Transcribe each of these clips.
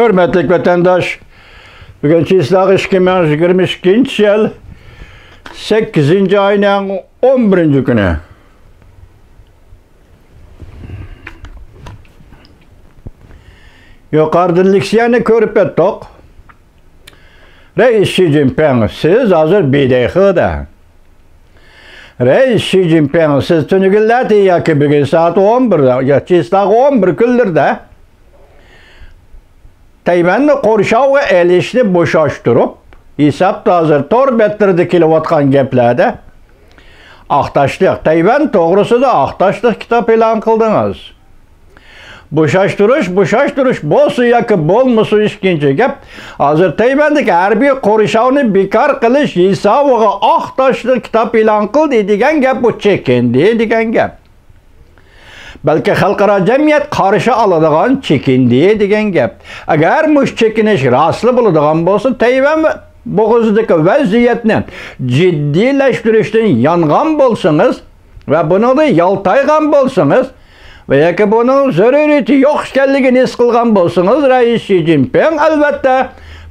Hürmetlik vatandaş, bugün çislak 2022 yıl 8. ayının 11. günü. Yukarıda leksiyonu körüp ettik. Reis Xi Jinping, siz hazır bideyhıda. Reis Xi Jinping, siz tünügülleti yaki bugün saat 11'de, ya çislak 11 küldürde. Tayvan'da Qorşavga elişni boşaştırıp, hesapta hazır torb ettirdi kilovatkan geplerde. Ahtaşlık, Tayvan doğrusu da ahtaşlık kitap elan kıldınız. Boşaştırış, bolsu yakı bolmusu işkinci gep. Hazır Tayvan'daki her bir Qorşavni bekar kılış hesabıga ahtaşlık kitap elan kıldı degen gep, bu çekindi degen gep. Belki halkara cemiyet karşı alıdığan çekindi degen gep. Eğer muş çekiniş raslı buludığan bolsa Tayvan boğazdaki vaziyetini ciddileştirişten yangan bolsanız ve bunu da yaltaygan bolsanız veya ki bunun zarureti yok işkenligini his kılgan bolsanız Reis Xi Jinping elbette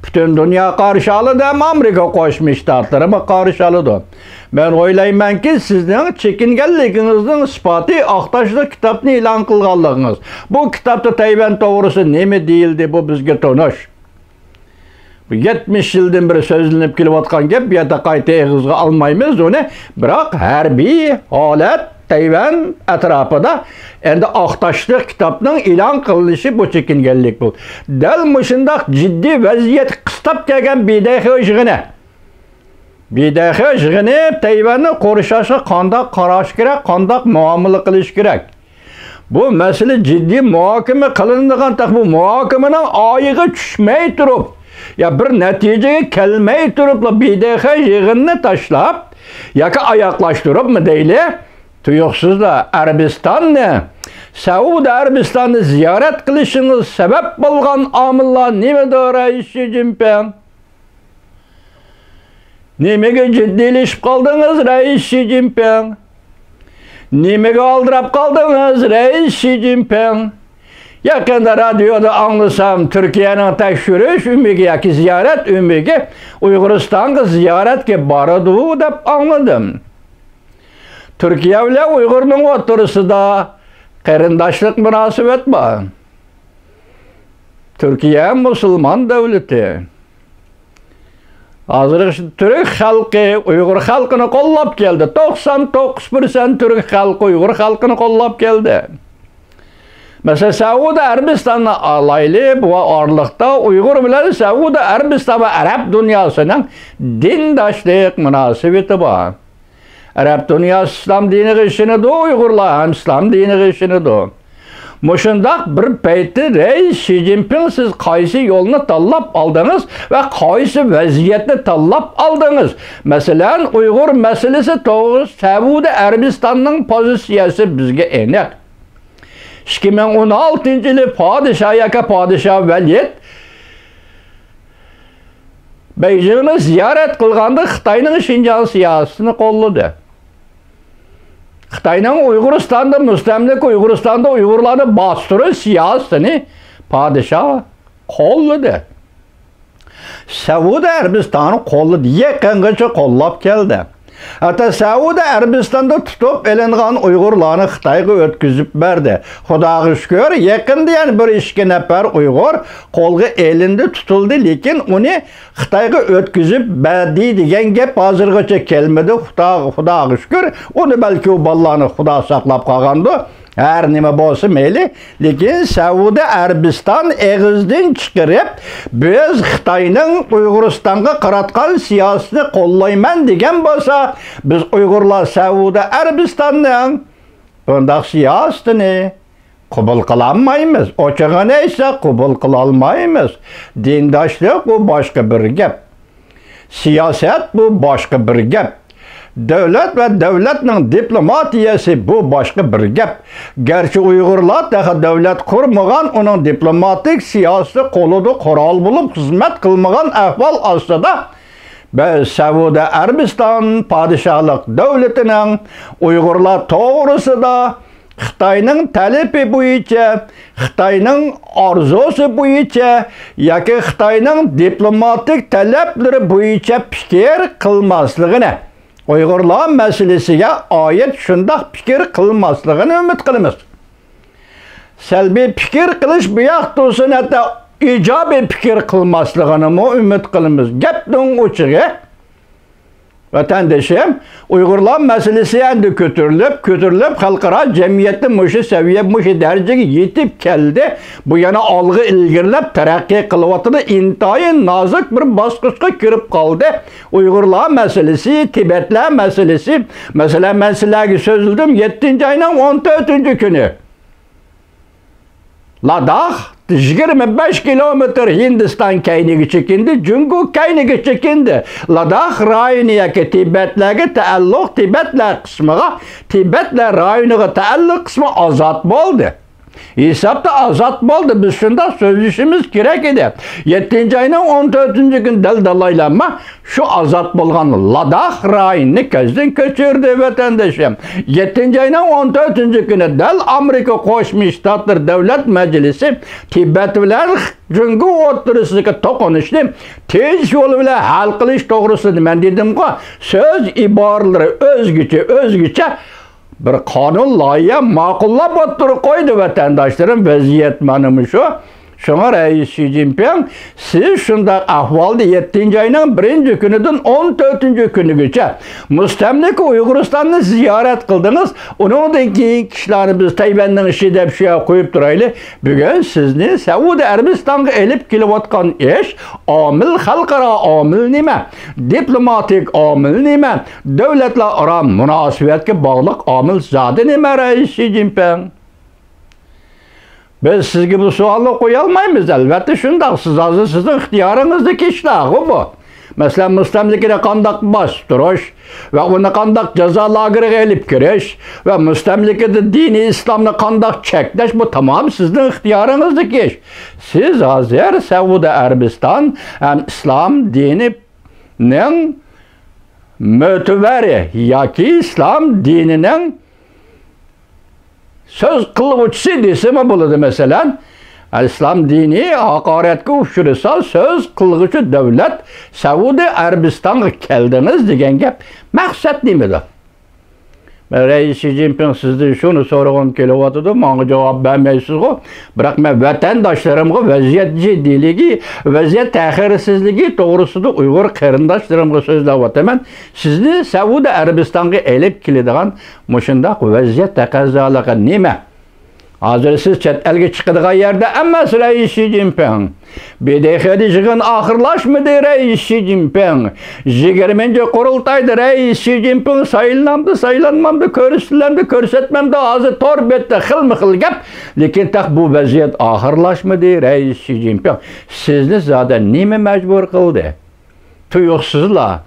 bütün dünya karşı alıdı ama Amerika Koşmuş Ştatları karşı alıdı. Ben oylayman ki sizden çekingenliginizin ispatı ahtaşlık kitapını ilan kılganlığınız. Bu kitapta Tayvan doğrusu ne mi değildi bu bizge tonuş. 70 yıldan beri sözlenip kilovatkan gep ya da kayta eğizge almayımız onu. Bırak her bir halet Tayvan etrafında endi ahtaşlık kitapının ilan kılınışı bu çekingenlik bu. Delmişindak ciddi vaziyet kıstap gelgen bidayı ışığını. Bidayı ışığını Tayvan'ı koruşaşı kandak karaş gerek, kandak muamele kılış gerek. Bu mesele ciddi muhakeme kılındığın tak bu muhakemenin ayığı düşmeyi durup ya bir neticeye kelmeyi durup bidayı ışığını taşlap ya ki ayaklaştırıp mı değil? Tuyuksuz da Arabistan'ı, Saudi Arabistan'ı ziyaret kılışınız sebep bulgan amillar nemedir Reis Xi Jinping? Nemege ciddileşip kaldınız Reis Xi Jinping? Nemege aldırıp kaldınız Reis Xi Jinping? Yakında radyoda anlasam Türkiye'nin tekşürüş ümmigi yaki ziyaret ümmigi Uyguristan'a ziyaret ki baradığı dep anladım. Türkiye ile Uygur'un oturusu da kerindaşlık münasebet var. Türkiye Müslüman devleti. Hazır Türk halkı Uygur halkını kollap geldi. 99% Türk halkı Uygur halkını kollap geldi. Mesela Saudi Arabistan'la alaylı bu ağırlıkta Uygur bile Saudi Arabistan ve Arap dünyasının dindaşlık münasebeti var. Arap dünyası İslam dini işini de Uygurlar hem İslam dini işini de. Muşundak bir peyti Reis Xi Jinping siz kaysi yolunu tallap aldınız ve kaysi vaziyetini tallap aldınız. Mesela Uygur meselesi doğru Saudi Arabistan'ın pozisyası bizge enek. 2016 yılı padişah yaka padişah Velid Beijing'i ziyaret kılganda Xitay'nın Şincan siyasetini kolladı. Xitay'nın Uyguristan'da müstemlik Uyguristan'da Uygurlarını bastırı siyasetini padişah kolladı. Saudi Arabistan'ı kolladı. Yakıngacha kollap geldi. Hatta Saudi Arabistan'da tutup elingan Uygurlarını Xitay'a ötküzüp verdi. Xudaga şükür yakında yani bir işki nefer Uygur kolgu elinde tutuldu lekin onu Xitay'a ötküzüp verdi degen gep hazırgacha kelmedi. Xudaga şükür onu belki o ballarını Xuda saklap kalgandı. Her nime bolsa meyli. Lekin Saudi Arabistan eğizden çıkarıp biz Xitay'nın Uyguristan'a qaratgan siyasetini kollayman degen bolsa biz Uygurlar Saudi Arabistan'ın bundak siyasetini kabul kılamayız. Oçağı neyse kabul kılalmayız. Dindaşlık bu başka bir gep. Siyaset bu başka bir gep. Devlet ve devletinin diplomatiyası bu başka bir gep. Gerçi Uygurlar daha devlet kurmagan, onun diplomatik siyasi koludu kural bulup hizmet kılmagan ahval aslında ve Saudi Arabistan padişahlık devletinin Uygurlar doğrusu da Xitoyning talabi bo'yicha, Xitoyning orzusi bo'yicha yoki Xitoyning diplomatik talablari bo'yicha fikr qilmasligini, Uyg'urlar masalasiga oid shunday fikr qilmasligini umid qilamiz. Salbiy fikr qilish bu yoqda hatta ijobiy fikr qilmasligini umid qilamiz. Gapning o'chig'i vatandaşım, Uygurlar meselesi endi kötürülüp xalqaro cemiyette muşu seviye, muşu dereceye yetip geldi. Bu yana algı ilgirilip terakki kılıvatını intayin nazik bir baskışka kirip kaldı. Uygurlar meselesi, Tibetler meselesi, mesela ben sizlerge sözüldüm 7. ayının 14. günü. Ladakh 25 kilometr Hindistan kayniga çekindi, Jungu kayniga çekindi. Ladakh rayoniga Tibetlarga taalluq Tibetlar qismiga, Tibetlar rayoniga taalluq qismi ozod bo'ldi. Hesapta azat bo'ldi. Biz shunda söylüşümüz kerak edi. 7. ayının 14. gün daldalaylanma şu azat bo'lgan Ladakh rayonini ko'zdan kechirdi vatandaşım. 7. ayının 14. günü dal Amerika Qo'shma Shtatlar Davlat Majlisi Tibet bilan Jungu o'rtasidagi to'qinishni tez yo'l bilan hal qilish to'g'risida men dedim-ku, so'z iboralari o'zgacha bir qonun loyiha ma'qullab o'tirib qo'ydi vatandoshlarım, vaziyat mana shu. Şuna Reis Xi Jinping, siz shunday ahvolda 7. ayının 1. kunidan 14. kunigacha mustamlika Uyg'uristonni ziyorat qildingiz. Undan keyin kishilarni biz Tayvanning ishi deb shu yoqqa qo'yib turaylik. Bugun sizni Saudiya Arabistonga elib kelayotgan ish omil, xalqaro omil nima? Diplomatik omil nima? Davlatlararo munosabatga bog'liq omil zodi nima Reis Xi Jinping? Biz sizge bu sualı koyalmayız elbette şundak. Siz hazır sizin ixtiyorinizdeki işler bu. Mesela müstemlikine kandak bastırış ve onu kandak ceza lagırı elip giriş ve müstemlikede dini İslam'la kandak çekleş, bu tamam sizin ixtiyorinizdeki iş. Siz hazır Suudi Arabistan hem İslam dininin müteveri ya ki İslam dininin söz kılıvıçısı desem buladı mesela. İslam dini hakaretke uçurursa söz kılıvıçı devlet Suudi Arabistan'a geldiniz degen gap maksat nimedi? Reis Xi Jinping sizden şunu sorğum kelyapti, bana cevap vermeysiz go. Biroq men vatandaşlarımga vaziyat jiddiligi, vaziyat taxirsizligi to'g'risida Uyg'ur qarindoshlarımga so'zlab o'taman. Sizni Suudi Arabistan'a elib keladigan mushundaq vaziyat taqozolig'i nima? Hazır siz chet elga chiqadigan yerde emas Reis Xi Jinping. BDX'de yig'in oxirlashmadi Reis Xi Jinping. 20. qurultayda Reis Xi Jinping saylanmamdi, ko'rsatmamdi, hozir tor betda xilma-xil gap. Lekin bu vaziyat oxirlashmadi Reis Xi Jinping. Sizni zada nima majbur qildi? Tuyuqsizlar.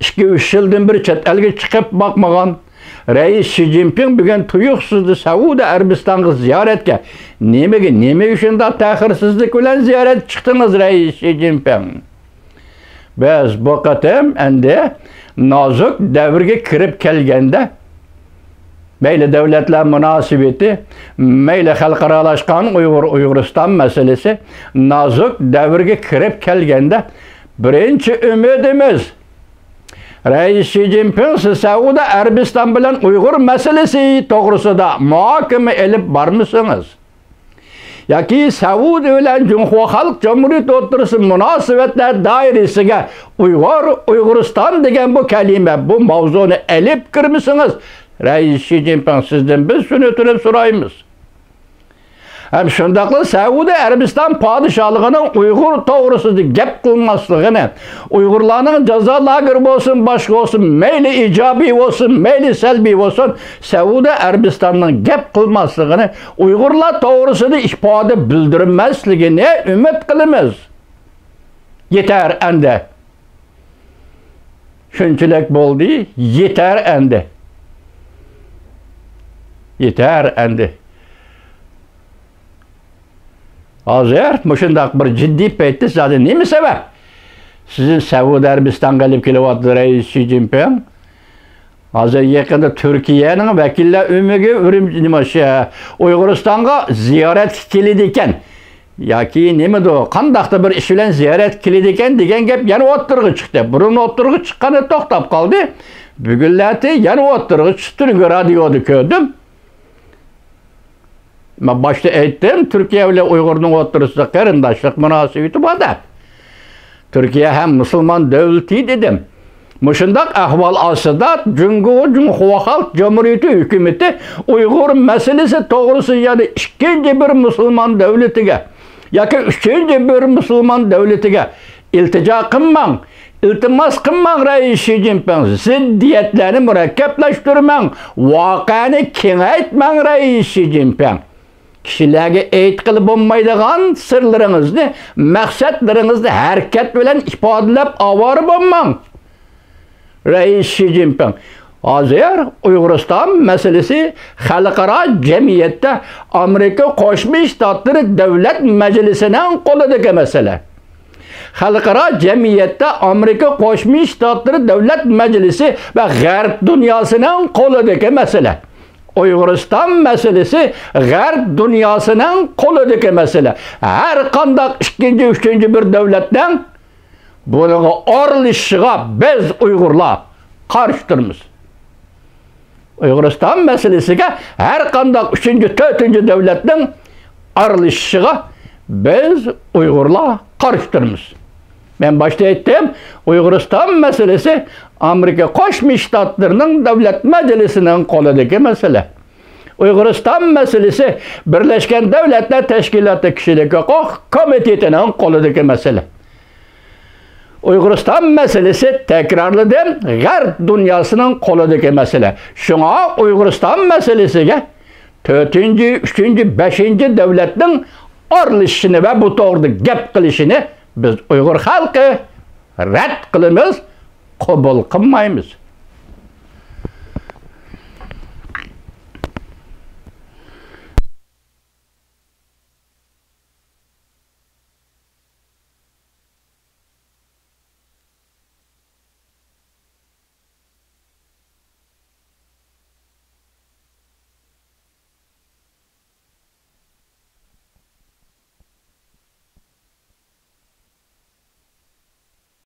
2-3 yildan beri chet elga chiqib boqmagan Reis Xi Jinping bugün tuyuqsizdi Suudi Arabistonga ziyoratga. Nima shunda taxirsizlik bilan ziyorat chiqdingiz Reis Xi Jinping? Biz bu qatam endi nozik davrga kirib kelganda mayli davlatlar munosabati, mayli xalqaralashgan Uyg'uriston masalasi nozik davrga kirib kelganda birinchi umidimiz Reis Xi Jinping Suudi Arabiston bilan Uyg'ur masalasi to'g'risida muhokama elib bormisiniz? Yoki Suudi bilan Cumhuriyet Halk Cumhuriyeti o'rtasida munosabatlar doirasiga Uyg'uriston degan bu kalima, bu mavzuni elib kirmisiniz? Reis Xi Jinping sizdan biz shuni o'tirib so'raymiz. Hem şundaqlı Suudi Arabiston padişahlığının Uygur to'g'risida gap qilmasligini, Uygurlarning jazo lageri bo'lsin, boshqa bo'lsin, mayli ijobiy bo'lsin, mayli salbiy bo'lsin, Suudi Arabistonning gap qilmasligini, Uygurlar to'g'risida ifoda bildirmasligini umid qilamiz. Yeter endi. Shunchalik bo'ldi, yeter endi. Yeter endi. Hazır, muşundaq bir ciddi paytda zaten nima sabab? Sizin Suudi Arabistonga olib kelyapti Reis Xi Jinping. Hazır yakında Türkiye'nin vekiller ümüge Uyguristan'a ziyaret kilidiyken yoki nimada o qandaqda bir ish bilan ziyorat qiladigan degan gap yana o'ttirg'i chiqdi. Burun o'ttirg'i chiqqani to'xtab qoldi. Bugunlati yana o'ttirg'i chiqdi, radioda ko'rdim. Men boshda aytdim, Turkiya bilan Uyg'urning o'ttirisida qarindoshlik munosabati bor. Turkiya ham musulmon davlati dedim. Mushundaq ahvol ostida Cumhuriyet Halk Cumhuriyeti hukumati Uyg'ur masalasi to'g'risida yana ikkinchi bir musulmon davlatiga yoki uchinchi bir musulmon davlatiga iltijo qilmang, iltimos qilmang Rais Xi Jinping, ziddiyatlarni murakkablashtirmang, voqeani kengaytmang Rais Xi Jinping. Kishilarga aytqili bo'lmaydigan sirlaringizni, maqsadlaringizni harakat bilan ifodalab avor bo'lmang. Rais Xi Jinping hozir Uyg'uriston masalasi xalqaro jamiyatda Amerika Qo'shma Shtatlari Davlat Majlisining qo'lidagi masala. Xalqaro jamiyatda Amerika Qo'shma Shtatlari Davlat Majlisi va G'arb dunyosining qo'lidagi masala. Uyg'uriston masalasi G'arb dunyosining qo'lidagi masala. Har qanday ikkinchi, uchinchi bir davlatdan bunga aralashishiga biz Uyg'urlar qarshi turamiz. Uyg'uriston masalasiga har qanday 3-4 davlatning aralashishiga biz Uyg'urlar qarshi turamiz. Men boshda aytdim, Uyg'uriston masalasi Amerika Qo'shma Shtatlarining Davlat Majlisining qo'lidagi masala. Uyg'uriston masalasi Birlashgan Davlatlar Tashkiloti Kishilik huquq komitetining qo'lidagi masala. Uyg'uriston masalasi takrorladim, G'arb dunyosining qo'lidagi masala. Shunga Uyg'uriston masalasiga 4-chi, 3-chi, 5-chi davlatning aralashishini va bu to'g'rida gap qilishini biz Uyg'ur xalqi rad qilamiz, qabul qilmaymiz.